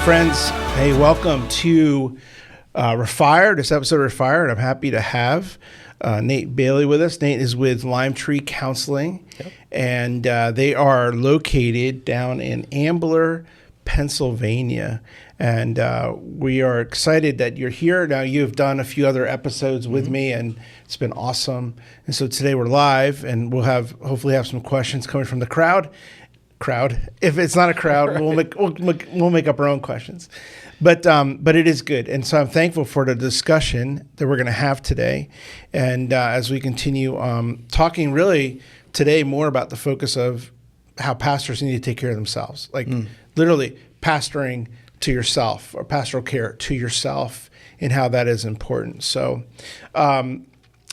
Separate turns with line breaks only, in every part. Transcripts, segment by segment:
friends. Hey, welcome to Refired, this episode of Refired. I'm happy to have Nate Bailey with us. Nate is with Lime Tree Counseling, and they are located down in Ambler, Pennsylvania. And we are excited that you're here. Now, you've done a few other episodes with me, and it's been awesome. And so today we're live, and we'll hopefully have some questions coming from the crowd. If it's not a crowd, we'll make up our own questions. But it is good. And so I'm thankful for the discussion that we're going to have today. And as we continue talking really today more about the focus of how pastors need to take care of themselves, like literally pastoring to yourself or pastoral care to yourself and how that is important. So a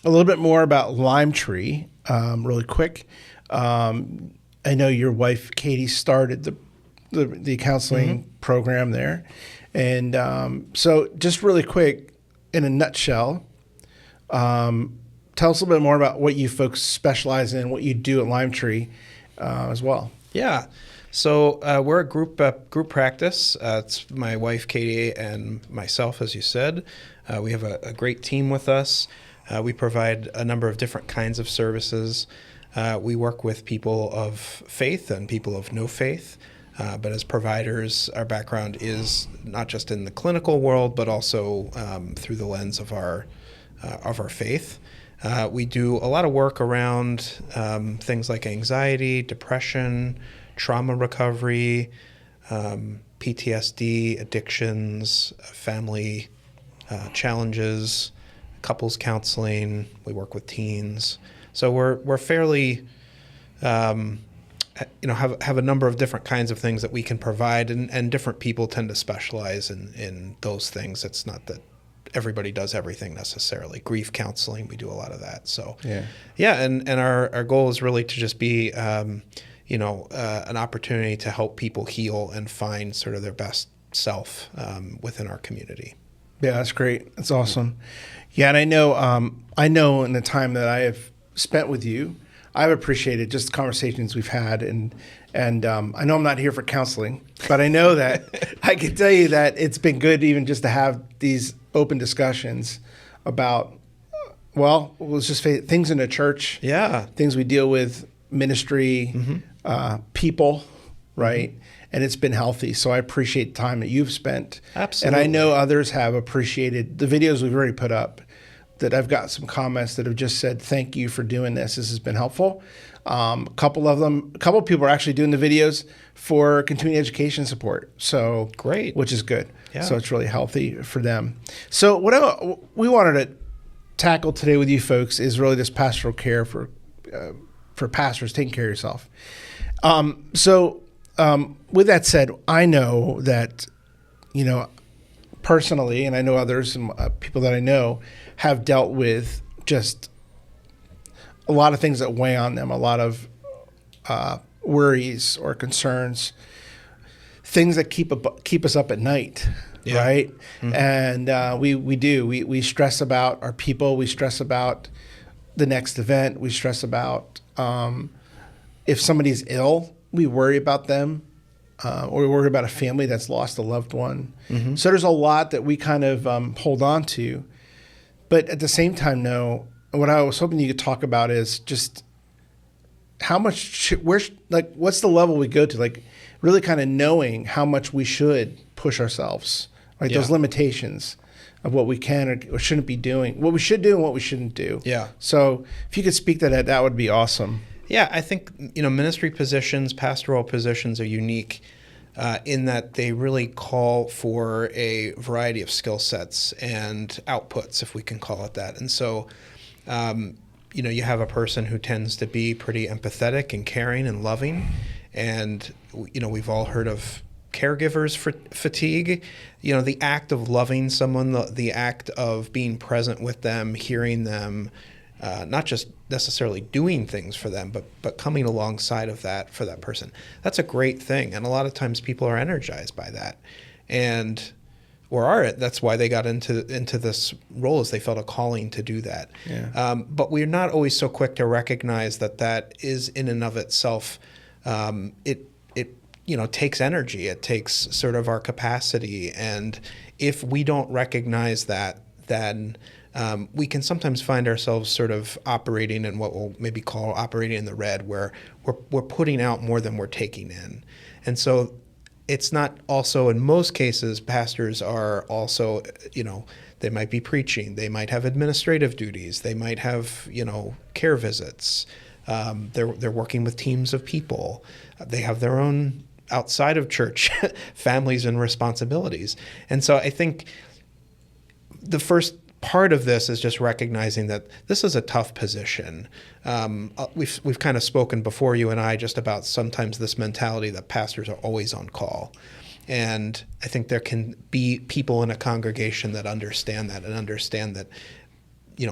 little bit more about Lime Tree really quick. I know your wife, Katie, started the counseling program there. And so just really quick, in a nutshell, tell us a little bit more about what you folks specialize in, what you do at Lime Tree as well.
Yeah. So we're a group practice. It's my wife, Katie, and myself, as you said. We have a great team with us. We provide a number of different kinds of services. We work with people of faith and people of no faith. But as providers, our background is not just in the clinical world, but also through the lens of our faith. We do a lot of work around things like anxiety, depression, trauma recovery, PTSD, addictions, family challenges, couples counseling. We work with teens. So we're fairly, have a number of different kinds of things that we can provide, and different people tend to specialize in those things. It's not that everybody does everything necessarily. Grief counseling, we do a lot of that. So and our goal is really to just be, an opportunity to help people heal and find sort of their best self within our community.
Yeah, that's great. That's awesome. Yeah, and I know in the time that I have spent with you, I've appreciated just the conversations we've had, and I know I'm not here for counseling, but I know that I can tell you that it's been good even just to have these open discussions about, well, let's just face it, things in the church, things we deal with, ministry, people, right? And it's been healthy. So I appreciate the time that you've spent.
Absolutely.
And I know others have appreciated the videos we've already put up, that I've got some comments that have just said, thank you for doing this. This has been helpful. A couple of people are actually doing the videos for continuing education support. So
great,
which is good.
Yeah.
So it's really healthy for them. So what we wanted to tackle today with you folks is really this pastoral care for pastors, taking care of yourself. With that said, I know that, personally, and I know others and people that I know have dealt with just a lot of things that weigh on them, a lot of worries or concerns, things that keep us up at night, right? Mm-hmm. And we stress about our people, we stress about the next event, we stress about if somebody's ill, we worry about them. Or we worry about a family that's lost a loved one. Mm-hmm. So there's a lot that we kind of hold on to. But at the same time, what I was hoping you could talk about is just how much, what's the level we go to? Like really kind of knowing how much we should push ourselves, like those limitations of what we can or shouldn't be doing, what we should do and what we shouldn't do.
Yeah.
So if you could speak to that, that would be awesome.
Yeah, I think, ministry positions, pastoral positions are unique in that they really call for a variety of skill sets and outputs, if we can call it that. And so, you have a person who tends to be pretty empathetic and caring and loving. And, we've all heard of caregivers fatigue. The act of loving someone, the act of being present with them, hearing them, not just necessarily doing things for them, but coming alongside of that for that person. That's a great thing. And a lot of times people are energized by that. That's why they got into this role, is they felt a calling to do that. Yeah. But we're not always so quick to recognize that is in and of itself, it takes energy. It takes sort of our capacity. And if we don't recognize that, then we can sometimes find ourselves sort of operating in what we'll maybe call operating in the red, where we're putting out more than we're taking in. And so it's not also, in most cases, pastors are also, they might be preaching, they might have administrative duties, they might have, care visits. They're working with teams of people. They have their own outside of church families and responsibilities. And so I think the first part of this is just recognizing that this is a tough position. We've kind of spoken before, you and I, just about sometimes this mentality that pastors are always on call. And I think there can be people in a congregation that understand that and understand that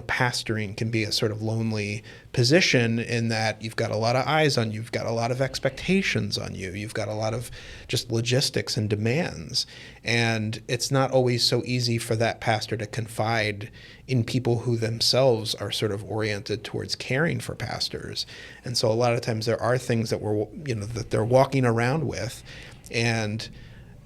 pastoring can be a sort of lonely position in that you've got a lot of eyes on you, you've got a lot of expectations on you, you've got a lot of just logistics and demands. And it's not always so easy for that pastor to confide in people who themselves are sort of oriented towards caring for pastors. And so a lot of times there are things that that they're walking around with, and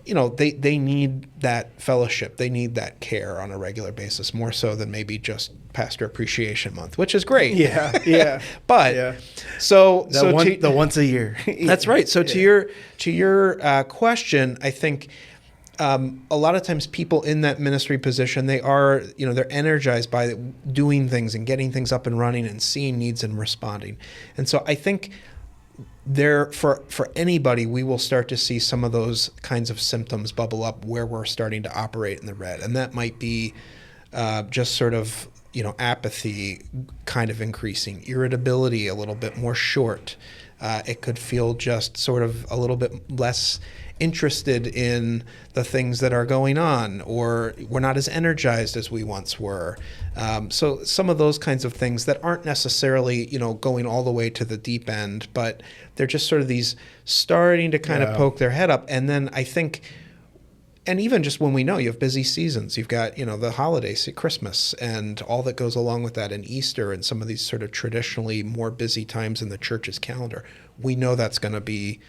they need that fellowship. They need that care on a regular basis, more so than maybe just Pastor Appreciation Month, which is great.
Yeah.
But
yeah.
the
once a year.
That's right. So to your question, I think a lot of times people in that ministry position, they are, they're energized by doing things and getting things up and running and seeing needs and responding. And so I think for anybody, we will start to see some of those kinds of symptoms bubble up where we're starting to operate in the red. And that might be just sort of, apathy kind of increasing, irritability a little bit more short. It could feel just sort of a little bit less interested in the things that are going on, or we're not as energized as we once were. So some of those kinds of things that aren't necessarily, going all the way to the deep end, but they're just sort of these starting to kind of poke their head up. And then I think, and even just when we know you have busy seasons, you've got, the holidays, Christmas, and all that goes along with that, and Easter, and some of these sort of traditionally more busy times in the church's calendar, we know that's going to be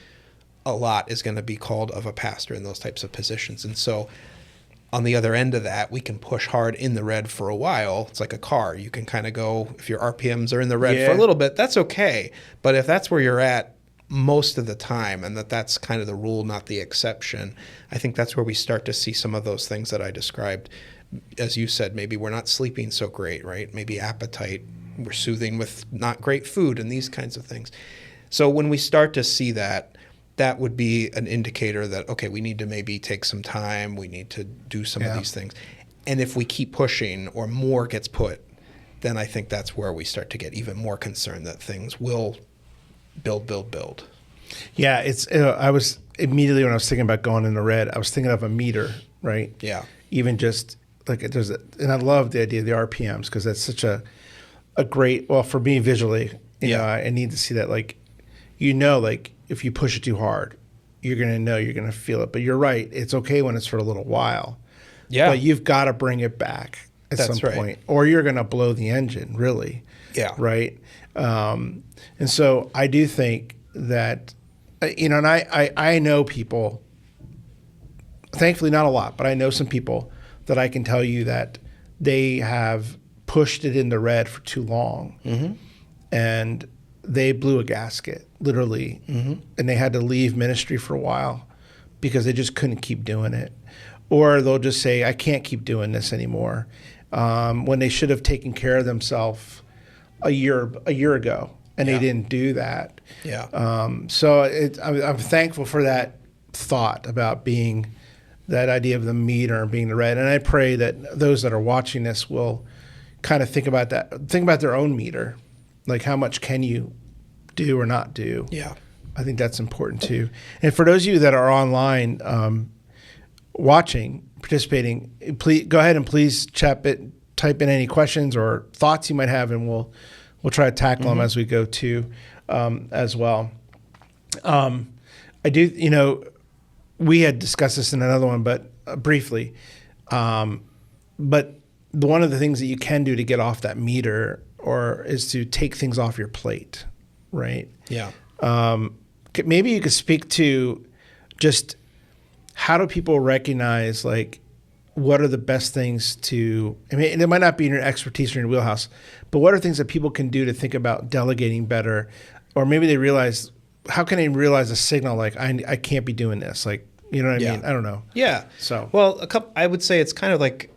a lot is going to be called of a pastor in those types of positions. And so on the other end of that, we can push hard in the red for a while. It's like a car. You can kind of go, if your RPMs are in the red for a little bit, that's okay. But if that's where you're at most of the time, and that's kind of the rule, not the exception, I think that's where we start to see some of those things that I described. As you said, maybe we're not sleeping so great, right? Maybe appetite, we're soothing with not great food and these kinds of things. So when we start to see that would be an indicator that, okay, we need to maybe take some time, we need to do some of these things. And if we keep pushing or more gets put, then I think that's where we start to get even more concerned that things will build.
Yeah, it's. I was immediately, when I was thinking about going in the red, I was thinking of a meter, right?
Yeah.
Even just like and I love the idea of the RPMs, because that's such a great, well, for me visually, you know, I need to see that, like if you push it too hard, you're going to feel it. But you're right. It's okay when it's for a little while. Yeah. But you've got to bring it back at some point, or you're going to blow the engine, really.
Yeah.
Right. And so I do think that, and I know people, thankfully not a lot, but I know some people that I can tell you that they have pushed it in the red for too long. Mm-hmm. And they blew a gasket, literally, and they had to leave ministry for a while because they just couldn't keep doing it. Or they'll just say, I can't keep doing this anymore, when they should have taken care of themselves a year ago, and they didn't do that. Yeah. So I'm thankful for that thought about being that idea of the meter and being the red. And I pray that those that are watching this will kind of think about that, think about their own meter. Like, how much can you do or not do? Yeah. I think that's important too. And for those of you that are online watching, participating, please go ahead and please type in any questions or thoughts you might have, and we'll try to tackle them as we go too, as well. I do, we had discussed this in another one, but briefly. But one of the things that you can do to get off that meter is to take things off your plate, right? Yeah. Maybe you could speak to just how do people recognize, like, what are the best things to, I mean, and it might not be in your expertise or in your wheelhouse, but what are things that people can do to think about delegating better? Or maybe they realize, how can they realize a signal like, I can't be doing this? Like, you know what I mean? I don't know.
Yeah.
So,
well, I would say it's kind of like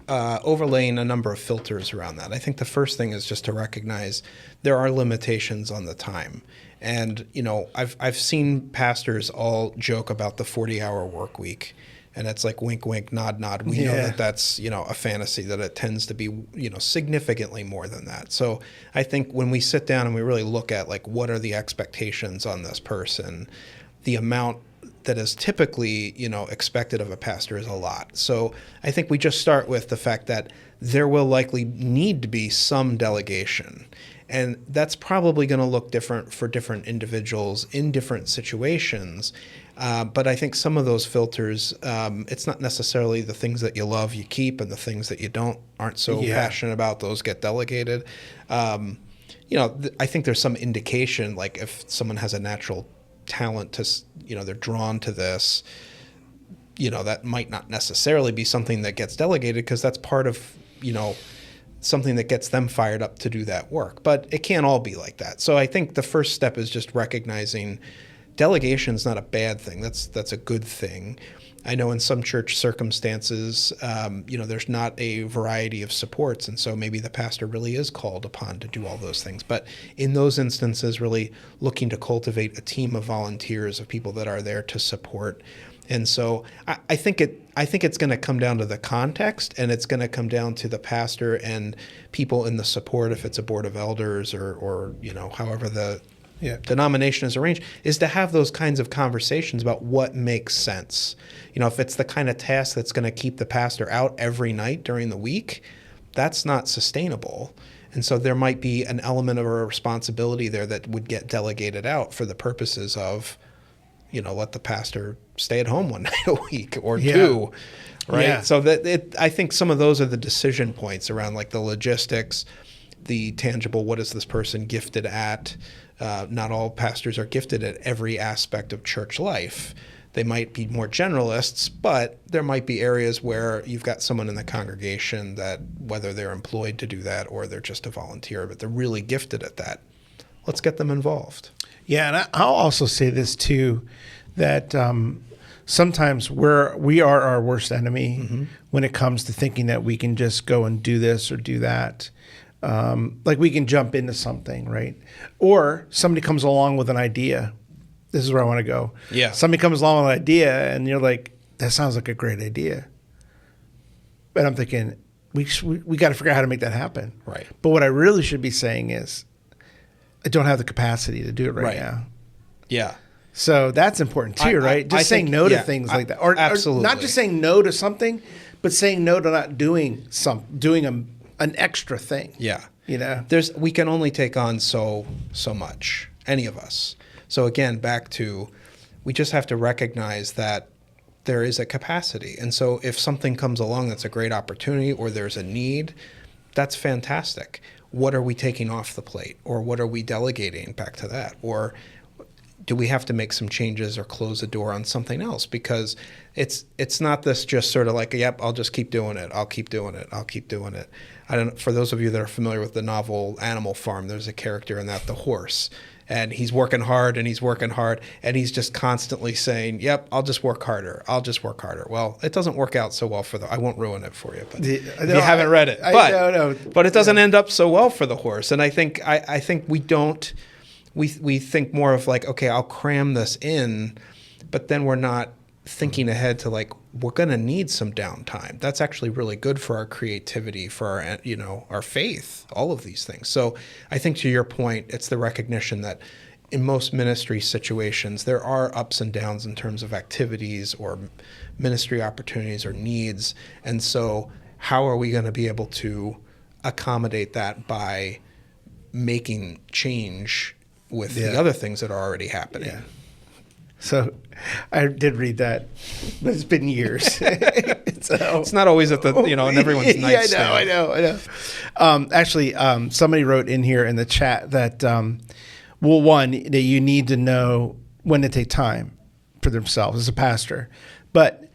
overlaying a number of filters around that. I think the first thing is just to recognize there are limitations on the time. And, you know, I've seen pastors all joke about the 40-hour work week. And it's like wink, wink, nod, nod. We know that that's, you know, a fantasy, that it tends to be, you know, significantly more than that. So I think when we sit down and we really look at, like, what are the expectations on this person, the amount that is typically, you know, expected of a pastor is a lot. So I think we just start with the fact that there will likely need to be some delegation. And that's probably going to look different for different individuals in different situations. But I think some of those filters, it's not necessarily the things that you love you keep, and the things that you aren't so passionate about, those get delegated. You know, I think there's some indication, like if someone has a natural talent to, you know, they're drawn to this, you know, that might not necessarily be something that gets delegated, because that's part of, you know, something that gets them fired up to do that work. But it can't all be like that. So I think the first step is just recognizing delegation is not a bad thing. That's a good thing. I know in some church circumstances, you know, there's not a variety of supports, and so maybe the pastor really is called upon to do all those things. But in those instances, really looking to cultivate a team of volunteers, of people that are there to support. And so I think it's going to come down to the context, and it's going to come down to the pastor and people in the support, if it's a board of elders or you know, however the denomination is arranged, is to have those kinds of conversations about what makes sense. You know, if it's the kind of task that's going to keep the pastor out every night during the week, that's not sustainable. And so there might be an element of a responsibility there that would get delegated out for the purposes of, you know, let the pastor stay at home one night a week or two, right? Yeah. So I think some of those are the decision points around, like, the logistics, the tangible, what is this person gifted at? Not all pastors are gifted at every aspect of church life. They might be more generalists, but there might be areas where you've got someone in the congregation that, whether they're employed to do that or they're just a volunteer, but they're really gifted at that. Let's get them involved.
Yeah, and I'll also say this too, that sometimes we are our worst enemy when it comes to thinking that we can just go and do this or do that. Like, we can jump into something, right? Or somebody comes along with an idea. This is where I want to go. Yeah. Somebody comes along with an idea, and you're like, that sounds like a great idea. But I'm thinking, we got to figure out how to make that happen.
Right.
But what I really should be saying is, I don't have the capacity to do it right now.
Yeah.
So that's important too, right? Just saying no to things like that. Or not just saying no to something, but saying no to not doing an extra thing.
Yeah.
You know?
We can only take on so much, any of us. So again, back to, we just have to recognize that there is a capacity. And so if something comes along that's a great opportunity, or there's a need, that's fantastic. What are we taking off the plate? Or what are we delegating back to that? Or do we have to make some changes or close the door on something else? Because it's not this just sort of like, yep, I'll just keep doing it. I'll keep doing it. I'll keep doing it. I don't know, for those of you that are familiar with the novel Animal Farm, there's a character in that, the horse. And he's working hard and he's working hard, and he's just constantly saying, yep, I'll just work harder. I'll just work harder. Well, it doesn't work out so well I won't ruin it for you, but if you haven't read it. But it doesn't end up so well for the horse. And I think we don't, we think more of like, okay, I'll cram this in, but then we're not thinking ahead to, like, we're going to need some downtime. That's actually really good for our creativity, for our, you know, our faith, all of these things. So I think, to your point, it's the recognition that in most ministry situations, there are ups and downs in terms of activities or ministry opportunities or needs. And so how are we going to be able to accommodate that by making change with the other things that are already happening?
Yeah. So I did read that, but it's been years. So,
it's not always at the, you know, in everyone's nightstand.
I know. Actually, somebody wrote in here in the chat that, well, one, that you need to know when to take time. for themselves as a pastor. But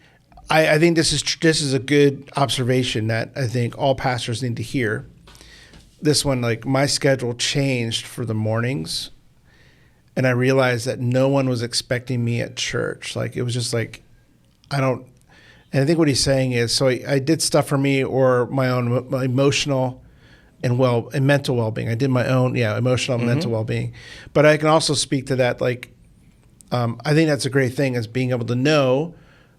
I think this is a good observation that I think all pastors need to hear. This one, like my schedule changed for the mornings, and I realized that no one was expecting me at church. Like it was just like, and I think what he's saying is, so I did stuff for me or my emotional and mental well-being. I did my own, emotional and mental well-being. But I can also speak to that, like, I think that's a great thing is being able to know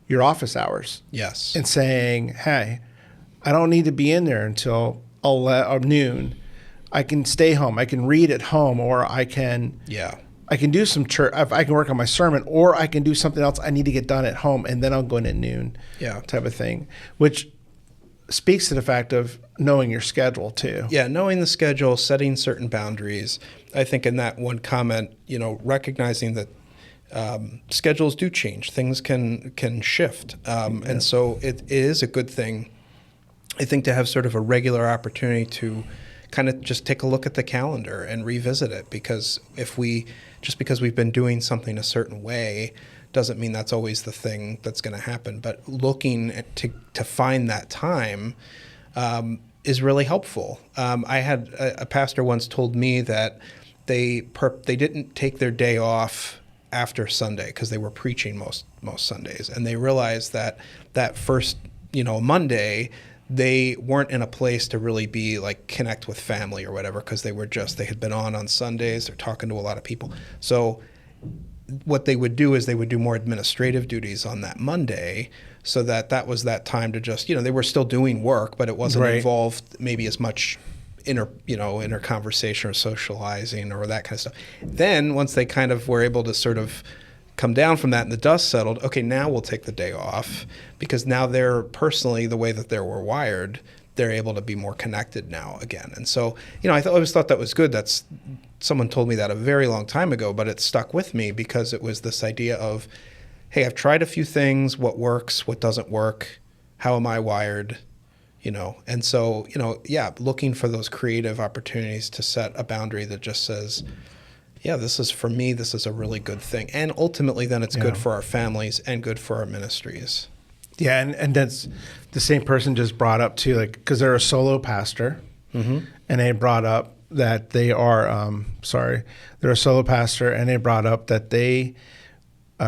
your office hours.
Yes.
And saying, hey, I don't need to be in there until noon. I can stay home. I can read at home, or I can do some church. I can work on my sermon, or I can do something else I need to get done at home, and then I'll go in at noon. Type of thing, which speaks to the fact of knowing your schedule too.
Yeah, knowing the schedule, setting certain boundaries. I think in that one comment, recognizing that schedules do change, things can shift, and so it is a good thing, I think, to have sort of a regular opportunity to kind of just take a look at the calendar and revisit it, because just because we've been doing something a certain way doesn't mean that's always the thing that's going to happen. But looking to find that time is really helpful. I had a pastor once told me that they didn't take their day off after Sunday because they were preaching most Sundays, and they realized that first Monday they weren't in a place to really be like connect with family or whatever, because they had been on Sundays, they're talking to a lot of people. So what they would do is they would do more administrative duties on that Monday, so that was that time to just, they were still doing work, but it wasn't involved maybe as much inner conversation or socializing or that kind of stuff. Then once they kind of were able to sort of come down from that and the dust settled, okay, now we'll take the day off, because now they're personally, the way that they were wired, they're able to be more connected now again. And so, I always thought that was good. That's someone told me that a very long time ago, but it stuck with me because it was this idea of, hey, I've tried a few things, what works, what doesn't work, how am I wired, And so, looking for those creative opportunities to set a boundary that just says, yeah, this is for me, this is a really good thing. And ultimately then it's good for our families and good for our ministries.
Yeah, and that's the same person just brought up too, like, because they're a solo pastor, and they brought up that they are, they're a solo pastor, and they brought up that they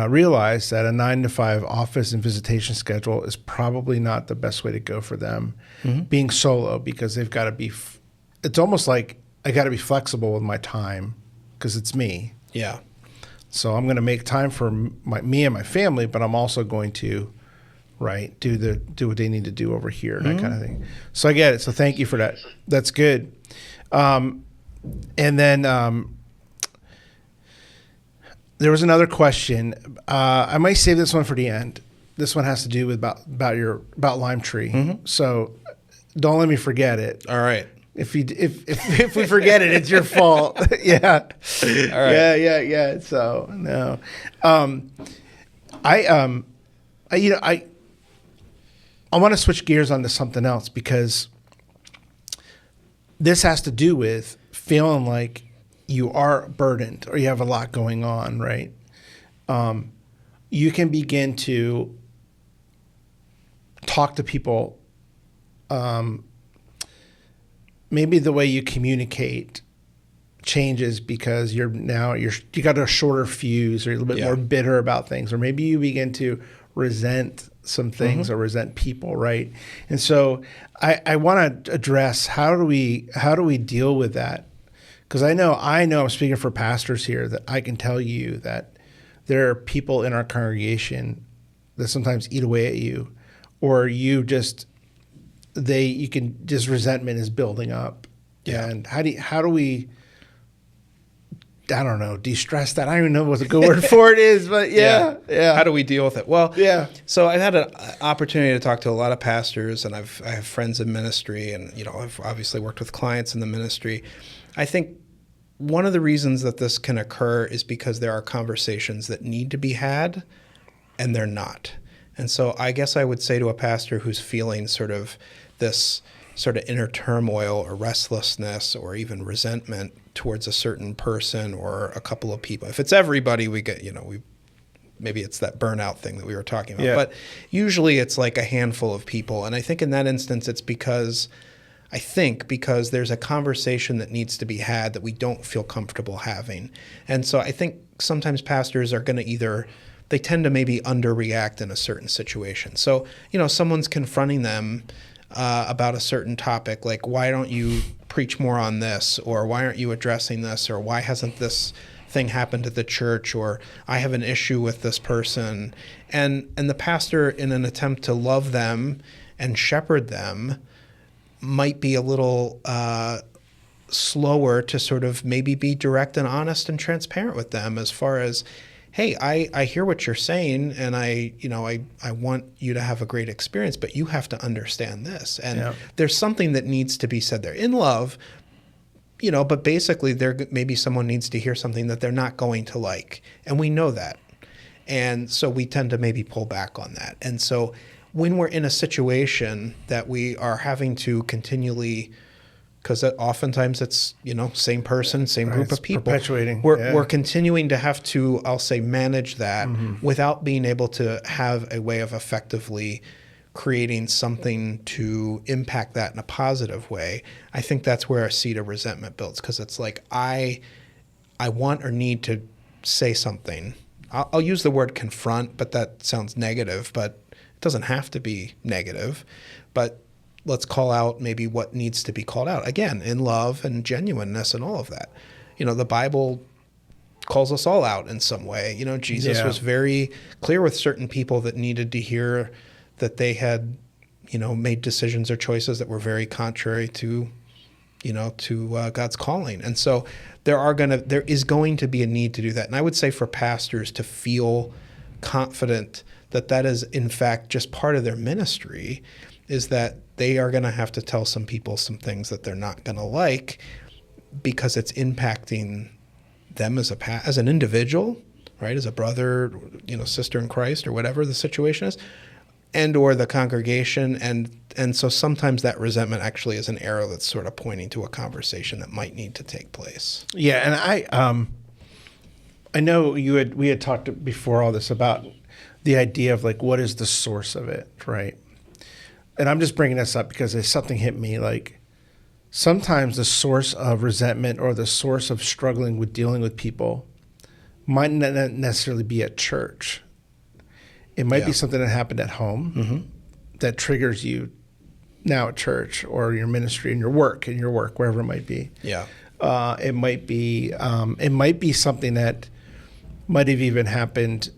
realize that a 9-to-5 office and visitation schedule is probably not the best way to go for them, being solo, because they've got to be, it's almost like I got to be flexible with my time because it's me.
Yeah.
So I'm going to make time for me and my family, but I'm also going to, do what they need to do over here, that kind of thing. So I get it. So thank you for that. That's good. And then there was another question. I might save this one for the end. This one has to do with about Lime Tree. So don't let me forget it.
All right.
If we forget it, it's your fault. Yeah. All right. Yeah. So no, I want to switch gears onto something else, because this has to do with feeling like you are burdened or you have a lot going on, right? You can begin to talk to people. Maybe the way you communicate changes because you got a shorter fuse, or you're a little bit more bitter about things, or maybe you begin to resent some things or resent people, right? And so I want to address how do we deal with that? Because I know I'm speaking for pastors here, that I can tell you that there are people in our congregation that sometimes eat away at you, or resentment is building up. Yeah. And how do we, I don't know, de-stress that? I don't even know what the good word for it is, but yeah.
How do we deal with it? Well, so I've had an opportunity to talk to a lot of pastors, and I have friends in ministry, and I've obviously worked with clients in the ministry. I think one of the reasons that this can occur is because there are conversations that need to be had, and they're not. And so I guess I would say to a pastor who's feeling sort of this sort of inner turmoil or restlessness or even resentment towards a certain person or a couple of people. If it's everybody, we maybe it's that burnout thing that we were talking about.
Yeah.
But usually it's like a handful of people. And I think in that instance, it's because there's a conversation that needs to be had that we don't feel comfortable having. And so I think sometimes pastors are going to they tend to maybe underreact in a certain situation. So, someone's confronting them about a certain topic, like, why don't you preach more on this? Or why aren't you addressing this? Or why hasn't this thing happened at the church? Or I have an issue with this person. And the pastor, in an attempt to love them and shepherd them, might be a little slower to sort of maybe be direct and honest and transparent with them as far as, hey, I hear what you're saying, and I want you to have a great experience, but you have to understand this. And there's something that needs to be said there in love, but basically maybe someone needs to hear something that they're not going to like. And we know that. And so we tend to maybe pull back on that. And so when we're in a situation that we are having to continually, because oftentimes it's, same person, same group of people.
Perpetuating.
We're continuing to have to, I'll say, manage that without being able to have a way of effectively creating something to impact that in a positive way. I think that's where a seed of resentment builds, because it's like I want or need to say something. I'll use the word confront, but that sounds negative, but it doesn't have to be negative. But let's call out maybe what needs to be called out. Again, in love and genuineness and all of that. The Bible calls us all out in some way. Jesus was very clear with certain people that needed to hear that they had, made decisions or choices that were very contrary to God's calling. And so there is going to be a need to do that. And I would say for pastors to feel confident that is in fact just part of their ministry, is that they are going to have to tell some people some things that they're not going to like, because it's impacting them as an individual, right? As a brother, sister in Christ, or whatever the situation is, and or the congregation. And so sometimes that resentment actually is an arrow that's sort of pointing to a conversation that might need to take place.
Yeah. And I know we had talked before all this about the idea of like, what is the source of it, right? And I'm just bringing this up because something hit me. Like, sometimes the source of resentment or the source of struggling with dealing with people might not necessarily be at church. It might be something that happened at home that triggers you now at church, or your ministry and your work, wherever it might be. Yeah. It might be something that might have even happened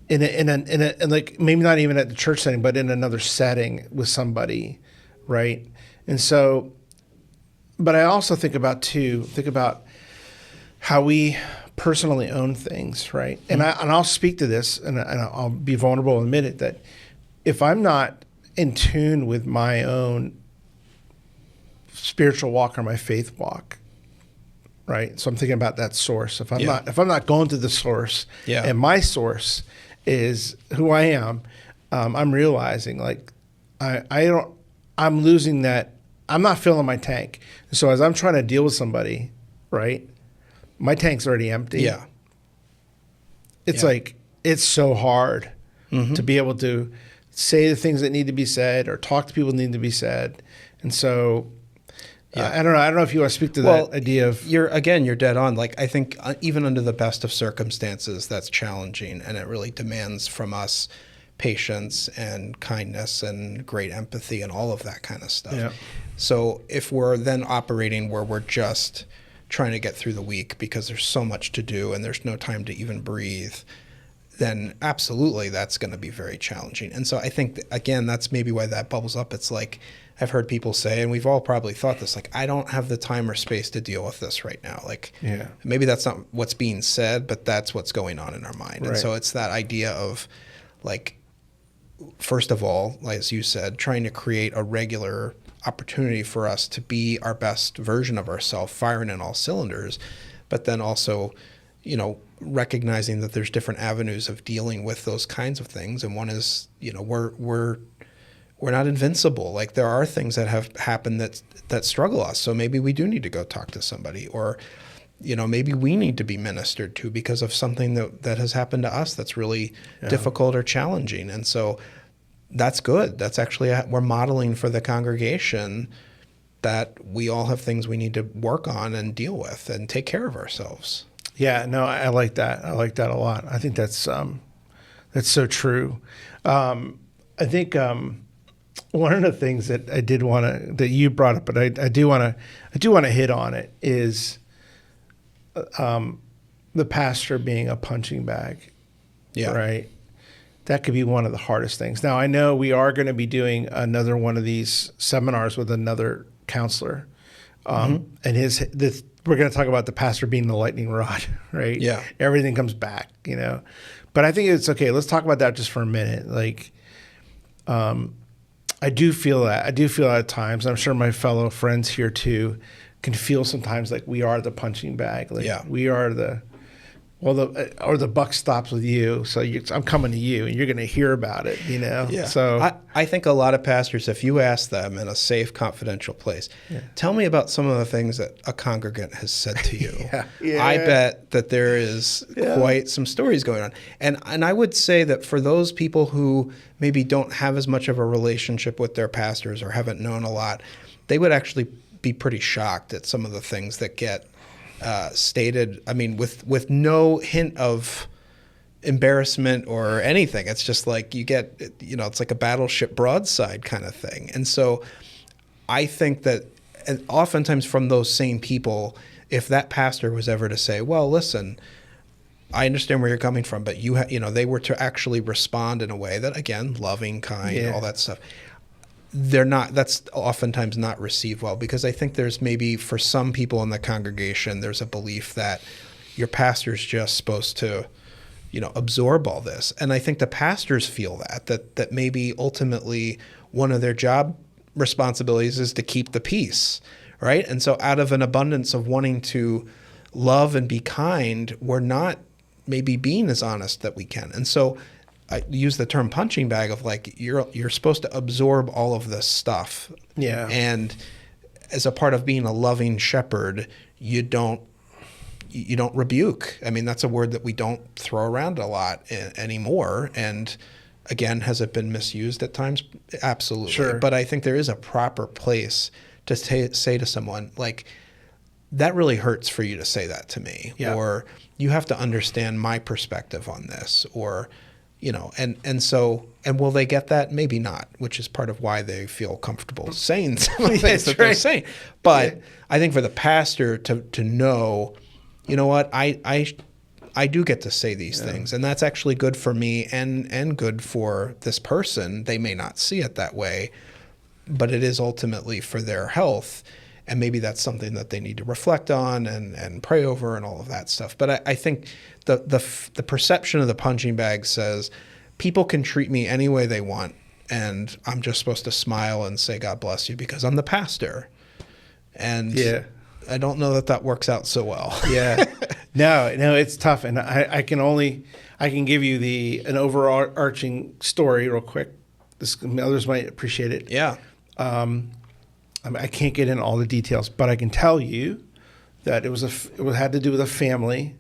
in like, maybe not even at the church setting, but in another setting with somebody, right? And so, but I also think about how we personally own things, right? And I'll speak to this, and I'll be vulnerable and admit it, that if I'm not in tune with my own spiritual walk or my faith walk, right? So I'm thinking about that source. If I'm not going to the source, and my source is who I am, I'm realizing like I'm losing that. I'm not filling my tank. So as I'm trying to deal with somebody, right, my tank's already empty. Yeah. It's like, it's so hard to be able to say the things that need to be said or talk to people that need to be said. And so I don't know if you want to speak to that idea of...
You're dead on. Like, I think even under the best of circumstances, that's challenging, and it really demands from us patience and kindness and great empathy and all of that kind of stuff. Yeah. So if we're then operating where we're just trying to get through the week because there's so much to do and there's no time to even breathe, then absolutely that's going to be very challenging. And so I think, again, that's maybe why that bubbles up. It's like, I've heard people say, and we've all probably thought this, like, I don't have the time or space to deal with this right now. Like, maybe that's not what's being said, but that's what's going on in our mind. Right. And so it's that idea of, like, first of all, as you said, trying to create a regular opportunity for us to be our best version of ourselves, firing in all cylinders, but then also, recognizing that there's different avenues of dealing with those kinds of things. And one is, we're not invincible. Like, there are things that have happened that struggle us. So maybe we do need to go talk to somebody, or maybe we need to be ministered to because of something that has happened to us that's really difficult or challenging. And so that's good. That's actually, we're modeling for the congregation that we all have things we need to work on and deal with and take care of ourselves.
Yeah, no, I like that. I like that a lot. I think that's so true. I think one of the things that I did want to, that you brought up, but I do want to hit on it is the pastor being a punching bag.
Yeah.
Right. That could be one of the hardest things. Now, I know we are going to be doing another one of these seminars with another counselor. And we're going to talk about the pastor being the lightning rod, right?
Yeah.
Everything comes back, But I think it's okay. Let's talk about that just for a minute. Like, I do feel that. I do feel that at times. I'm sure my fellow friends here too can feel sometimes like we are the punching bag. Like we are or the buck stops with you. So I'm coming to you and you're going to hear about it,
Yeah.
So
I think a lot of pastors, if you ask them in a safe, confidential place, tell me about some of the things that a congregant has said to you. I bet that there is quite some stories going on. And I would say that for those people who maybe don't have as much of a relationship with their pastors or haven't known a lot, they would actually be pretty shocked at some of the things that get stated. I mean, with no hint of embarrassment or anything. It's just like you get, it's like a battleship broadside kind of thing. And so I think that oftentimes from those same people, if that pastor was ever to say, well, listen, I understand where you're coming from, but they were to actually respond in a way that, again, loving, kind, all that stuff. That's oftentimes not received well, because I think there's maybe for some people in the congregation, there's a belief that your pastor's just supposed to, absorb all this. And I think the pastors feel that maybe ultimately one of their job responsibilities is to keep the peace, right? And so out of an abundance of wanting to love and be kind, we're not maybe being as honest that we can. And so I use the term punching bag of like, you're supposed to absorb all of this stuff.
Yeah.
And as a part of being a loving shepherd, you don't rebuke. I mean, that's a word that we don't throw around a lot anymore. And again, has it been misused at times? Absolutely.
Sure.
But I think there is a proper place to say to someone, like, that really hurts for you to say that to me.
Yeah.
Or you have to understand my perspective on this. Or, and will they get that? Maybe not, which is part of why they feel comfortable saying some of the things that they're saying. But I think for the pastor to know, you know what, I do get to say these things, and that's actually good for me and good for this person. They may not see it that way, but it is ultimately for their health. And maybe that's something that they need to reflect on and pray over and all of that stuff. But I think the perception of the punching bag says people can treat me any way they want, and I'm just supposed to smile and say God bless you because I'm the pastor. And I don't know that works out so well. No, it's tough, and I can give you an overarching story real quick. Others might appreciate it. Yeah.
I can't get into all the details, but I can tell you that it had to do with a family,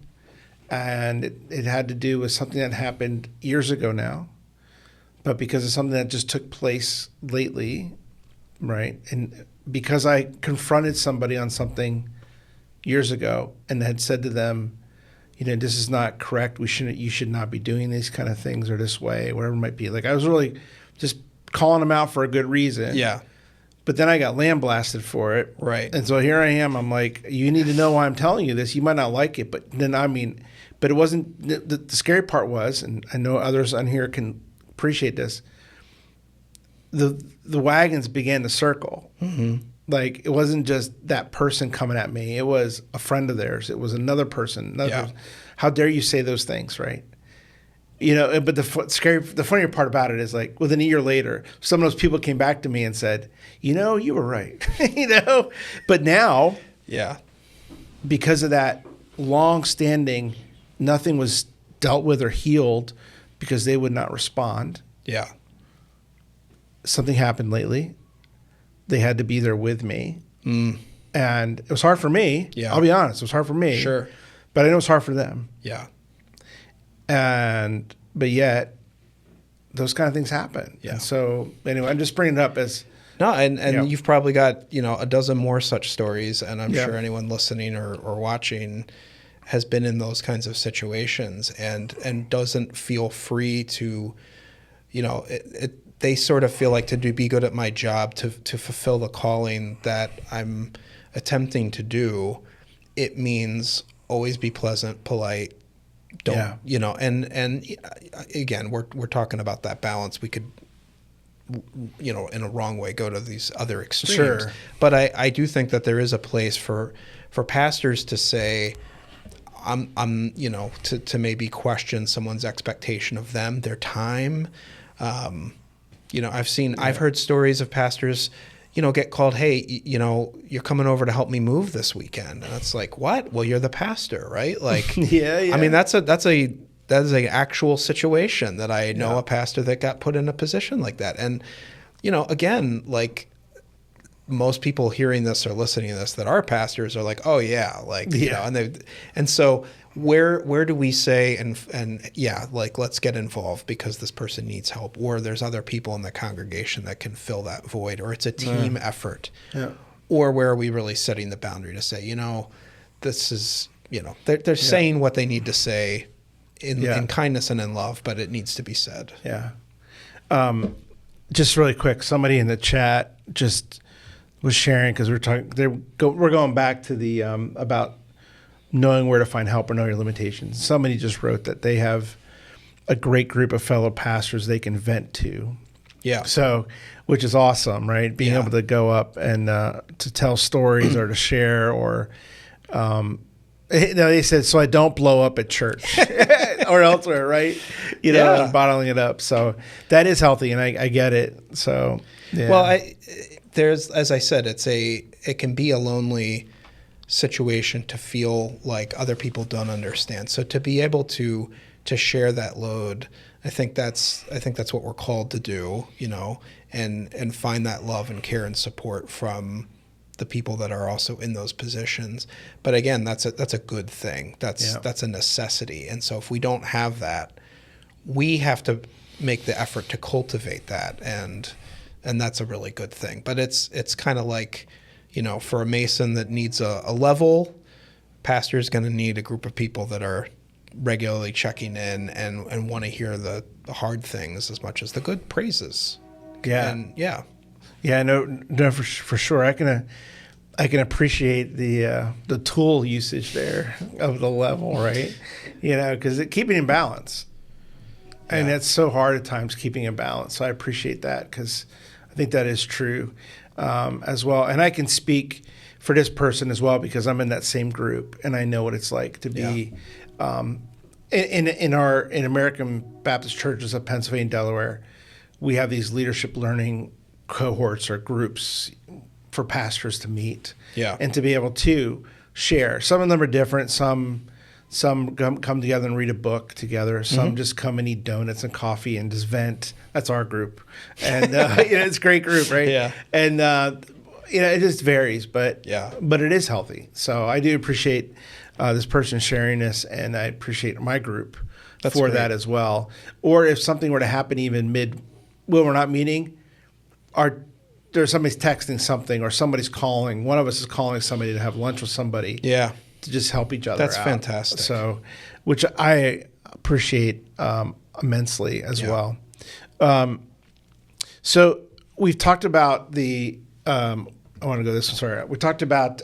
and it had to do with something that happened years ago now, but because of something that just took place lately, right? And because I confronted somebody on something years ago and had said to them, this is not correct. You should not be doing these kind of things or this way, whatever it might be. Like I was really just calling them out for a good reason.
Yeah.
But then I got lambasted for it.
Right.
And so here I am. I'm like, you need to know why I'm telling you this. You might not like it. But then, but it wasn't, the scary part was, and I know others on here can appreciate this, the wagons began to circle. Mm-hmm. Like, it wasn't just that person coming at me. It was a friend of theirs. It was another person. Person. How dare you say those things, right? But the funnier part about it is, like, within a year later, some of those people came back to me and said, you were right. But now, because of that long-standing, nothing was dealt with or healed because they would not respond.
Yeah. Something
happened lately. They had to be there with me. And And it was hard for me.
Yeah.
I'll be honest. It was hard for me.
Sure.
But I know it's hard for them.
Yeah.
But yet, those kind of things happen.
Yeah.
And so anyway, I'm just bringing it up as
No, and
Yeah.
you've probably got, a dozen more such stories, and I'm
Yeah.
sure anyone listening or watching has been in those kinds of situations and doesn't feel free to, they sort of feel like to be good at my job, to fulfill the calling that I'm attempting to do, it means always be pleasant, polite, don't, and again, we're talking about that balance. We could, in a wrong way, go to these other extremes.
Sure.
But I do think that there is a place for pastors to say, to maybe question someone's expectation of them, their time. I've heard stories of pastors, get called, hey, you're coming over to help me move this weekend. And it's like, what? Well, you're the pastor, right? Like,
Yeah.
I mean, that is an actual situation that I know a pastor that got put in a position like that. And, again, like most people hearing this or listening to this that are pastors are like, oh yeah, like, and so where do we say, like, let's get involved because this person needs help, or there's other people in the congregation that can fill that void, or it's a team effort, or where are we really setting the boundary to say, this is, they're saying what they need to say in kindness and in love, but it needs to be said.
Yeah. Just really quick, somebody in the chat just was sharing, because we're going back to the about knowing where to find help or know your limitations. Somebody just wrote that they have a great group of fellow pastors they can vent to.
Yeah.
So, which is awesome, right? Being able to go up and to tell stories or to share, or they said, so I don't blow up at church or elsewhere, right? And bottling it up. So that is healthy, and I get it. So, yeah.
Well, there's, as I said, it can be a lonely situation to feel like other people don't understand. So to be able to share that load, I think that's what we're called to do, and find that love and care and support from the people that are also in those positions. But again, that's a good thing. That's a necessity. And so if we don't have that, we have to make the effort to cultivate that, and that's a really good thing. But it's kind of like, for a mason that needs a level, pastor's going to need a group of people that are regularly checking in and want to hear the hard things as much as the good praises.
Yeah.
And yeah.
Yeah, no, for sure. I can appreciate the tool usage there of the level, right? Because keeping in balance, and it's so hard at times keeping in balance. So I appreciate that, because I think that is true as well. And I can speak for this person as well, because I'm in that same group, and I know what it's like to be in American Baptist churches of Pennsylvania and Delaware. We have these leadership learning cohorts or groups for pastors to meet and to be able to share. Some of them are different. Some come together and read a book together. Some just come and eat donuts and coffee and just vent. That's our group. And it's a great group, right? Yeah. And it just varies, but it is healthy. So I do appreciate this person sharing this, and I appreciate my group for that as well. Or if something were to happen even when we're not meeting, there's somebody's texting something, or somebody's calling. One of us is calling somebody to have lunch with somebody. Yeah. To just help each other out.
That's fantastic.
So, which I appreciate immensely as well. So we've talked about I want to go this one. Sorry. We talked about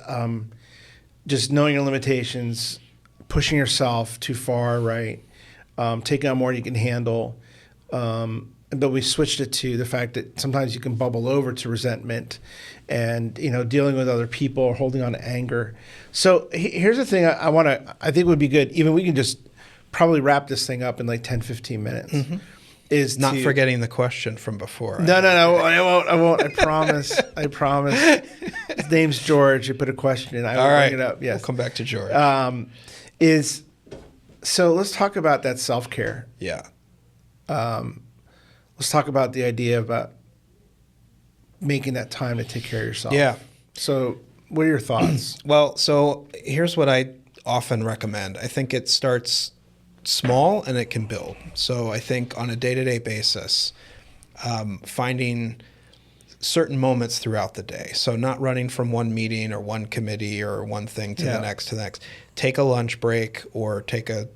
just knowing your limitations, pushing yourself too far, right? Taking on more than you can handle. But we switched it to the fact that sometimes you can bubble over to resentment and, dealing with other people or holding on to anger. So here's the thing I think would be good. Even we can just probably wrap this thing up in like 10, 15 minutes. Mm-hmm. Is
not forgetting the question from before.
No, I won't. I promise. I promise. His name's George. You put a question in. I will bring it up. Yes.
We'll come back to George.
So let's talk about that self-care.
Yeah.
Let's talk about the idea about making that time to take care of yourself.
Yeah.
So What are your thoughts?
Well, so here's what I often recommend. I think it starts small and it can build. So I think on a day-to-day basis, finding certain moments throughout the day. So not running from one meeting or one committee or one thing to the next to the next. Take a lunch break or take a,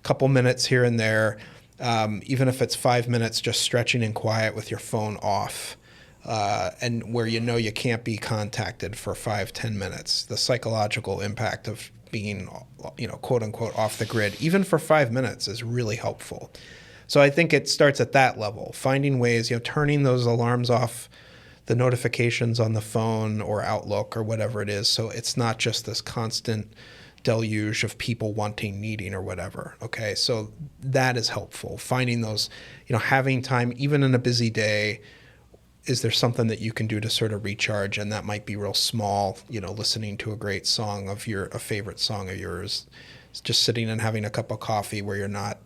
couple minutes here and there. Even if it's 5 minutes, just stretching in quiet with your phone off. And where you can't be contacted for 5-10 minutes. The psychological impact of being, quote unquote, off the grid, even for 5 minutes, is really helpful. So I think it starts at that level, finding ways, turning those alarms off, the notifications on the phone or Outlook or whatever it is. So it's not just this constant deluge of people wanting, needing, or whatever. Okay. So that is helpful. Finding those, having time, even in a busy day. Is there something that you can do to sort of recharge? And that might be real small, listening to a great song of a favorite song of yours, just sitting and having a cup of coffee where you're not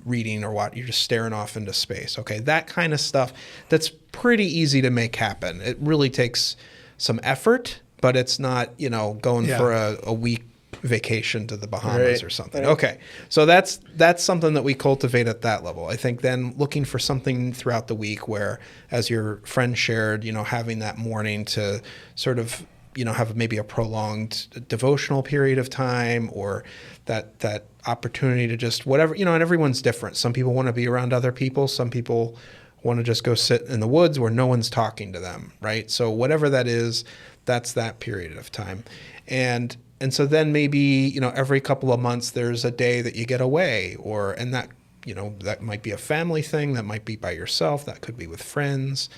reading or what, you're just staring off into space. Okay. That kind of stuff, that's pretty easy to make happen. It really takes some effort, but it's not, going for a week vacation to the Bahamas or something. Right. Okay. So that's something that we cultivate at that level. I think then looking for something throughout the week where, as your friend shared, having that morning to sort of, have maybe a prolonged devotional period of time, or that opportunity to just whatever, and everyone's different. Some people want to be around other people. Some people want to just go sit in the woods where no one's talking to them. Right. So whatever that is, that's that period of time. And so then maybe, every couple of months there's a day that you get away, and that, that might be a family thing, that might be by yourself, that could be with friends,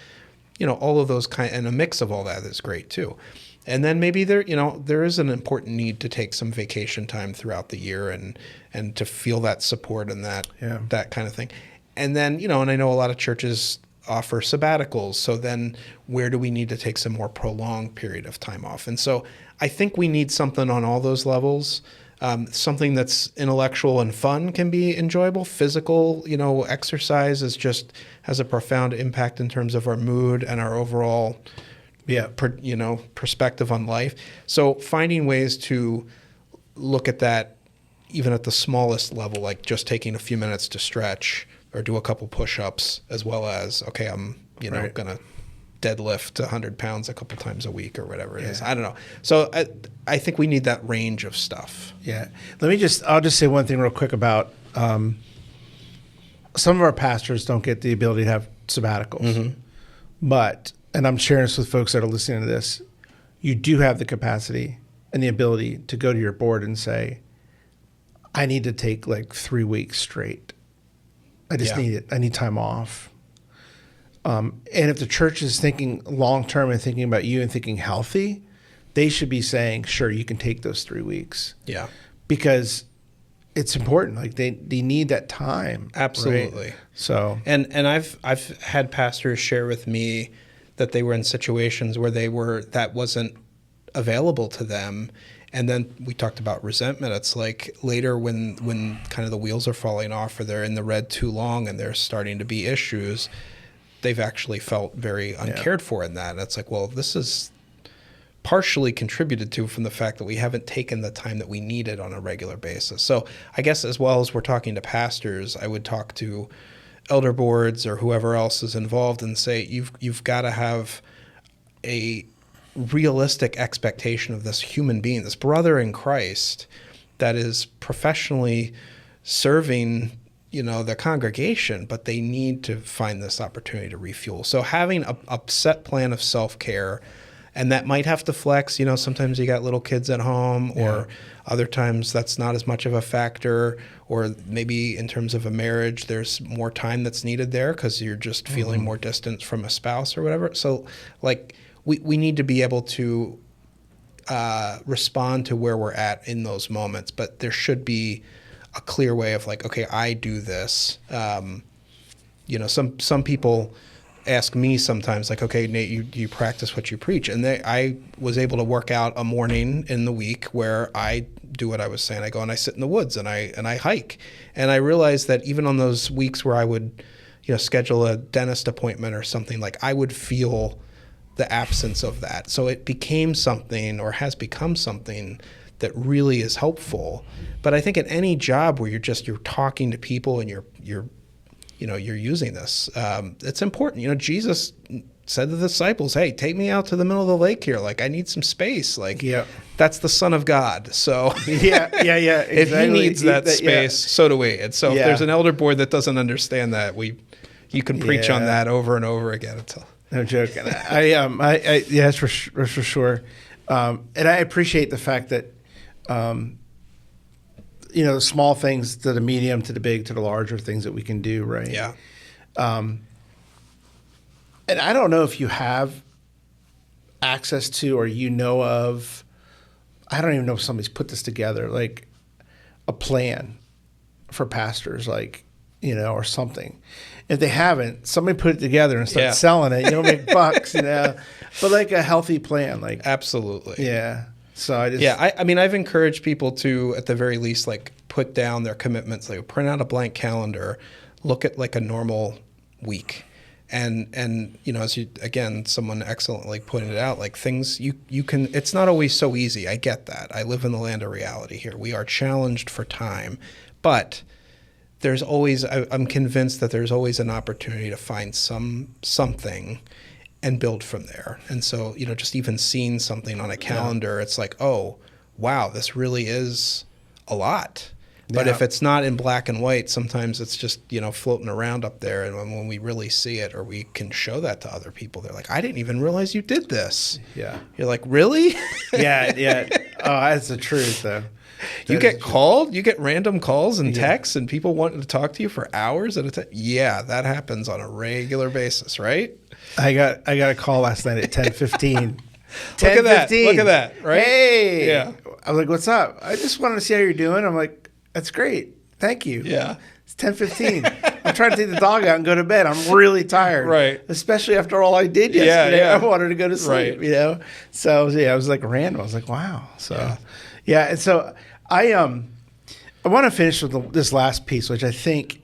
all of those and a mix of all that is great too. And then maybe there is an important need to take some vacation time throughout the year and to feel that support and that kind of thing. And then, and I know a lot of churches offer sabbaticals. So then where do we need to take some more prolonged period of time off? And so I think we need something on all those levels. Something that's intellectual and fun can be enjoyable. Physical, exercise has a profound impact in terms of our mood and our overall, perspective on life. So finding ways to look at that, even at the smallest level, like just taking a few minutes to stretch or do a couple push-ups, as well as, okay, I'm, going to deadlift 100 pounds a couple times a week or whatever it is. I don't know. So I think we need that range of stuff. Yeah.
I'll just say one thing real quick about some of our pastors don't get the ability to have sabbaticals. But, and I'm sharing this with folks that are listening to this, you do have the capacity and the ability to go to your board and say, I need to take like 3 weeks straight. I just need it. I need time off. And if the church is thinking long-term and thinking about you and thinking healthy, they should be saying, sure, you can take those 3 weeks.
Yeah.
Because it's important. Like they need that time.
Absolutely.
Right? So,
and I've had pastors share with me that they were in situations where that wasn't available to them. And then we talked about resentment. It's like later when kind of the wheels are falling off or they're in the red too long and there's starting to be issues, they've actually felt very uncared for in that. And it's like, well, this is partially contributed to from the fact that we haven't taken the time that we needed on a regular basis. So I guess as well as we're talking to pastors, I would talk to elder boards or whoever else is involved and say, you've got to have a realistic expectation of this human being, this brother in Christ that is professionally serving, the congregation, but they need to find this opportunity to refuel. So having a set plan of self-care, and that might have to flex, sometimes you got little kids at home or other times that's not as much of a factor, or maybe in terms of a marriage, there's more time that's needed there because you're just feeling more distance from a spouse or whatever. So like, we need to be able to respond to where we're at in those moments, but there should be a clear way of like, okay, I do this. Some people ask me sometimes like, okay, Nate, you practice what you preach, and I was able to work out a morning in the week where I do what I was saying. I go and I sit in the woods and I hike, and I realized that even on those weeks where I would, schedule a dentist appointment or something, like I would feel the absence of that. So it became something, or has become something, that really is helpful. But I think at any job where you're talking to people and you're using this, it's important. Jesus said to the disciples, "Hey, take me out to the middle of the lake here. Like, I need some space." Like, that's the Son of God. So
yeah, exactly.
If he needs that space, so do we. And so if there's an elder board that doesn't understand that, you can preach on that over and over again until.
No joking. Yes, for sure. And I appreciate the fact that, the small things to the medium, to the big, to the larger things that we can do, right?
Yeah.
And I don't know if you have access to, or of, I don't even know if somebody's put this together, like a plan for pastors, like, or something. If they haven't, somebody put it together and start selling it. You'll make bucks, but like a healthy plan, like
absolutely,
yeah. So
I mean, I've encouraged people to, at the very least, like put down their commitments, like print out a blank calendar, look at like a normal week, and as someone excellently pointed it out, like things you can. It's not always so easy. I get that. I live in the land of reality here. We are challenged for time, but there's always, I'm convinced that there's always an opportunity to find something and build from there. And so, just even seeing something on a calendar, it's like, oh, wow, this really is a lot. But if it's not in black and white, sometimes it's just, floating around up there. And when we really see it, or we can show that to other people, they're like, I didn't even realize you did this.
Yeah.
You're like, really?
Yeah. Oh, that's the truth, though.
You get called, you get random calls and texts, and people wanting to talk to you for hours at a time. Yeah, that happens on a regular basis, right?
I got a call last night at 10:15.
Look at that, right?
Hey.
Yeah.
I was like, what's up? I just wanted to see how you're doing. I'm like, that's great. Thank you.
Yeah.
It's 10:15. I'm trying to take the dog out and go to bed. I'm really tired.
Right.
Especially after all I did yesterday.
Yeah.
I wanted to go to sleep,
Right.
So, I was like random. I was like, wow. So, and so I want to finish with this last piece, which I think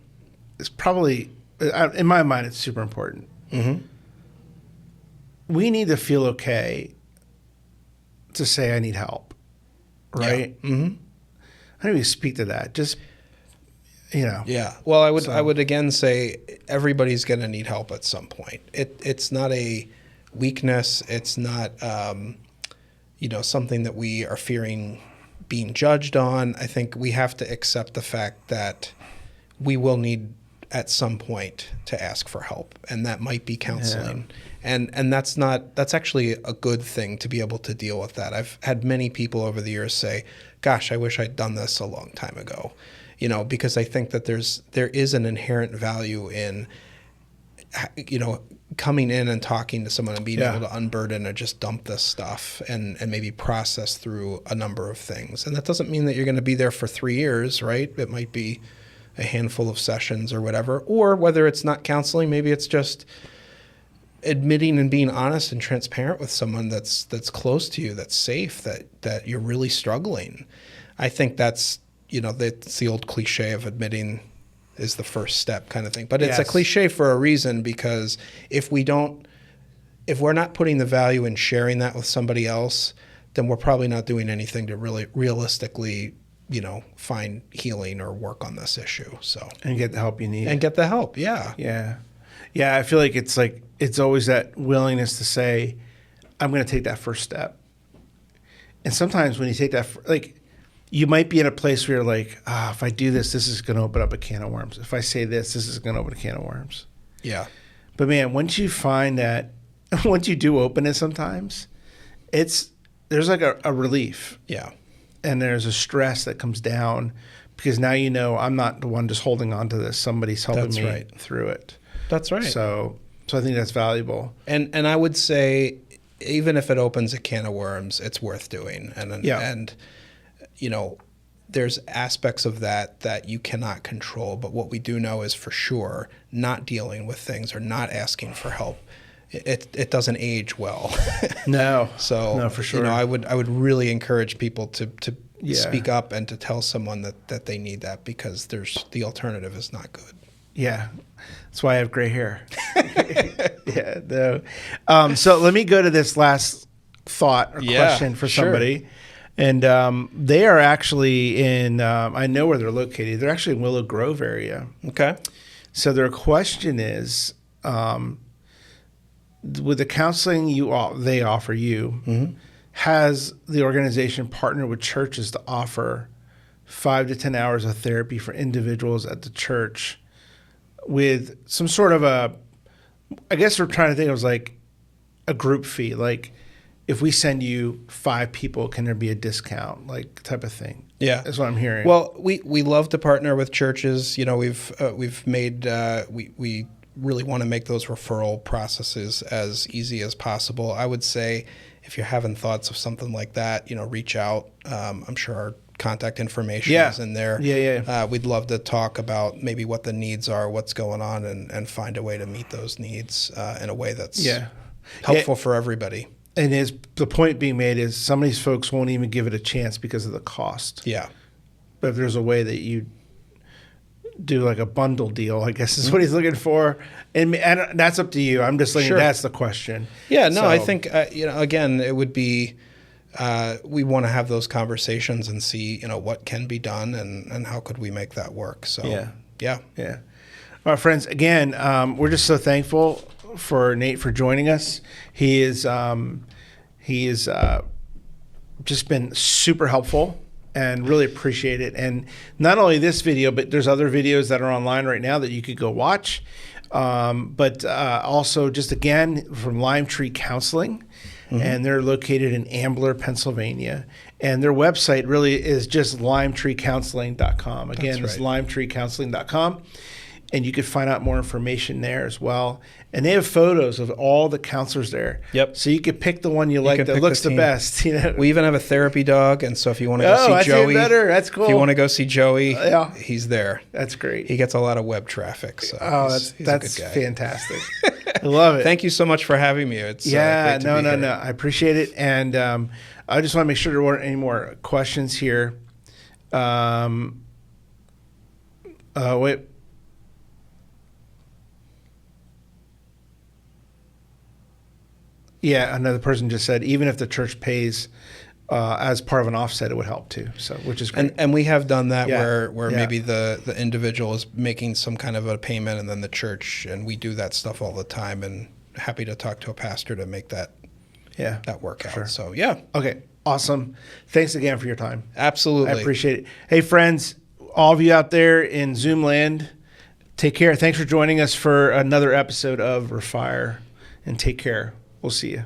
is probably, in my mind, it's super important.
Mm-hmm.
We need to feel okay to say I need help, right?
Yeah. Mm-hmm.
How do you speak to that? Just,
Yeah. Well, I would again say everybody's going to need help at some point. It's not a weakness. It's not, something that we are fearing being judged on. I think we have to accept the fact that we will need at some point to ask for help, and that might be counseling. And that's actually a good thing to be able to deal with that. I've had many people over the years say, gosh, I wish I'd done this a long time ago, because I think that there is an inherent value in, coming in and talking to someone and being able to unburden or just dump this stuff and maybe process through a number of things. And that doesn't mean that you're going to be there for 3 years, right? It might be a handful of sessions or whatever, or whether it's not counseling, maybe it's just admitting and being honest and transparent with someone that's close to you, that's safe, that you're really struggling. I think that's, that's the old cliche of admitting is the first step kind of thing. But it's a cliche for a reason, because if we're not putting the value in sharing that with somebody else, then we're probably not doing anything to really realistically, find healing or work on this issue. So,
and get the help you need.
And get the help. Yeah.
Yeah. I feel like it's always that willingness to say, I'm going to take that first step. And sometimes when you take that, you might be in a place where you're like, if I do this, this is going to open up a can of worms. If I say this is going to open a can of worms.
Yeah.
But man, once you find that, once you do open it sometimes, there's like a relief.
Yeah.
And there's a stress that comes down, because now I'm not the one just holding on to this. Somebody's helping me through it.
That's right.
So I think that's valuable.
And I would say, even if it opens a can of worms, it's worth doing. And there's aspects of that you cannot control. But what we do know is for sure, not dealing with things or not asking for help, it doesn't age well.
No.
So
no, for sure.
I would really encourage people to speak up and to tell someone that they need that, because the alternative is not good.
Yeah. That's why I have gray hair. Yeah, no. So let me go to this last thought or question for
sure.
somebody. And they are actually in, I know where they're located. They're actually in Willow Grove area.
Okay.
So their question is, with the counseling they offer you, has the organization partnered with churches to offer 5 to 10 hours of therapy for individuals at the church with some sort of I guess we're trying to think of like a group fee, like if we send you 5 people, can there be a discount, like type of thing?
Yeah,
that's what I'm hearing.
Well, we love to partner with churches. You know, we've made we really want to make those referral processes as easy as possible. I would say if you're having thoughts of something like that, you know, reach out. I'm sure our contact information is in there.
Yeah.
We'd love to talk about maybe what the needs are, what's going on, and find a way to meet those needs in a way that's helpful for everybody.
And the point being made is some of these folks won't even give it a chance because of the cost.
Yeah.
But if there's a way that you do like a bundle deal, I guess is what he's looking for. And that's up to you. I'm just saying that's the question.
Yeah, no, I think, again, it would be, we want to have those conversations and see, what can be done and how could we make that work. So, yeah. All
right, friends, again, we're just so thankful for Nate for joining us. He is just been super helpful and really appreciate it. And not only this video, but there's other videos that are online right now that you could go watch. But also just again from Lime Tree Counseling, and they're located in Ambler, Pennsylvania. And their website really is just limetreecounseling.com. Again, it's limetreecounseling.com. And you could find out more information there as well. And they have photos of all the counselors there.
Yep.
So you could pick the one you like that looks the best.
We even have a therapy dog, and so if you want to go see Joey,
even better. That's cool.
If you want to go see Joey, he's there.
That's great.
He gets a lot of web traffic. So he's
that's
a good guy.
Fantastic. I love it.
Thank you so much for having me. It's great to be here.
No. I appreciate it, and I just want to make sure there weren't any more questions here. Wait. Yeah, another person just said even if the church pays as part of an offset, it would help too. So, which is great.
And we have done that where maybe the individual is making some kind of a payment, and then the church, and we do that stuff all the time. And happy to talk to a pastor to make that work out.
Sure.
So
okay, awesome. Thanks again for your time.
Absolutely,
I appreciate it. Hey, friends, all of you out there in Zoom land, take care. Thanks for joining us for another episode of Refire, and take care. We'll see you.